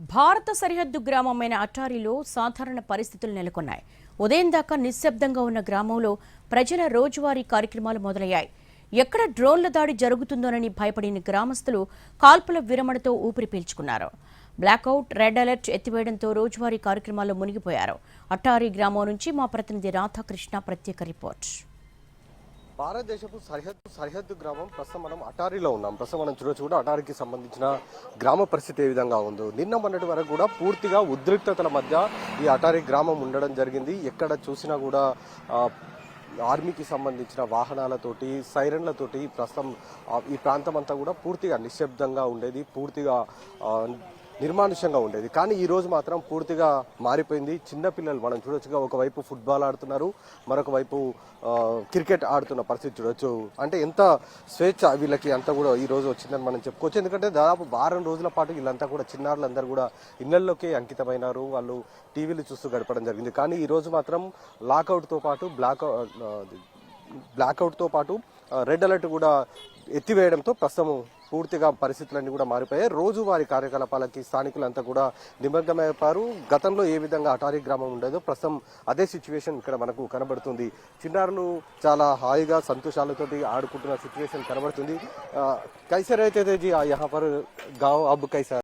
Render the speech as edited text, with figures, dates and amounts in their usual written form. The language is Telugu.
భారత సరిహద్దు గ్రామమైన అటారీలో సాధారణ పరిస్థితులు నెలకొన్నాయి. ఉదయం దాకా నిశ్శబ్దంగా ఉన్న గ్రామంలో ప్రజల రోజువారీ కార్యక్రమాలు మొదలయ్యాయి. ఎక్కడ డ్రోన్ల దాడి జరుగుతుందోనని భయపడిన గ్రామస్తులు కాల్పుల విరమణతో ఊపిరి పీల్చుకున్నారు. బ్లాక్అవుట్, రెడ్ అలర్ట్ ఎత్తివేయడంతో రోజువారీ కార్యక్రమాల్లో మునిగిపోయారు. అటారీ గ్రామం నుంచి మా ప్రతినిధి రాధాకృష్ణ ప్రత్యేక రిపోర్ట్. భారతదేశపు సరిహద్దు గ్రామం ప్రస్తుతం మనం అటారీలో ఉన్నాం. ప్రస్తుతం మనం చూడొచ్చు కూడా అటారీకి సంబంధించిన గ్రామ పరిస్థితి ఏ విధంగా ఉందో. నిన్న మొన్నటి వరకు కూడా పూర్తిగా ఉద్రిక్తతల మధ్య ఈ అటారీ గ్రామం ఉండడం జరిగింది. ఎక్కడ చూసినా కూడా ఆర్మీకి సంబంధించిన వాహనాలతోటి, సైరన్లతోటి ప్రస్తుతం ఈ ప్రాంతం అంతా కూడా పూర్తిగా నిశ్శబ్దంగా ఉండేది, పూర్తిగా నిర్మానుష్యంగా ఉండేది. కానీ ఈ రోజు మాత్రం పూర్తిగా మారిపోయింది. చిన్నపిల్లలు మనం చూడొచ్చుగా, ఒకవైపు ఫుట్బాల్ ఆడుతున్నారు, మరొక వైపు క్రికెట్ ఆడుతున్న పరిస్థితి చూడొచ్చు. అంటే ఎంత స్వేచ్ఛ వీళ్ళకి అంతా కూడా ఈ రోజు వచ్చిందని మనం చెప్పుకోవచ్చు. ఎందుకంటే దాదాపు వారం రోజుల పాటు వీళ్ళంతా కూడా చిన్నారులందరూ కూడా ఇళ్లలోకే అంకితమైనారు. వాళ్ళు టీవీలు చూస్తూ గడపడం జరిగింది. కానీ ఈ రోజు మాత్రం లాకౌట్తో పాటు బ్లాక్అవుట్తో పాటు రెడ్ అలర్ట్ కూడా ఎత్తివేయడంతో ప్రస్తుతం పూర్తిగా పరిస్థితులన్నీ కూడా మారిపోయాయి. రోజువారీ కార్యకలాపాలకి స్థానికులంతా కూడా నిమగ్నమైపోయారు. గతంలో ఏ విధంగా అటారీ గ్రామం ఉండేదో ప్రస్తుతం అదే సిచ్యువేషన్ ఇక్కడ మనకు కనబడుతుంది. చిన్నారులు చాలా హాయిగా సంతోషాలతోటి ఆడుకుంటున్న సిచ్యువేషన్ కనబడుతుంది. కైసర్ అయితే జీ యహా పర్ గావ్ అబ్ కైసా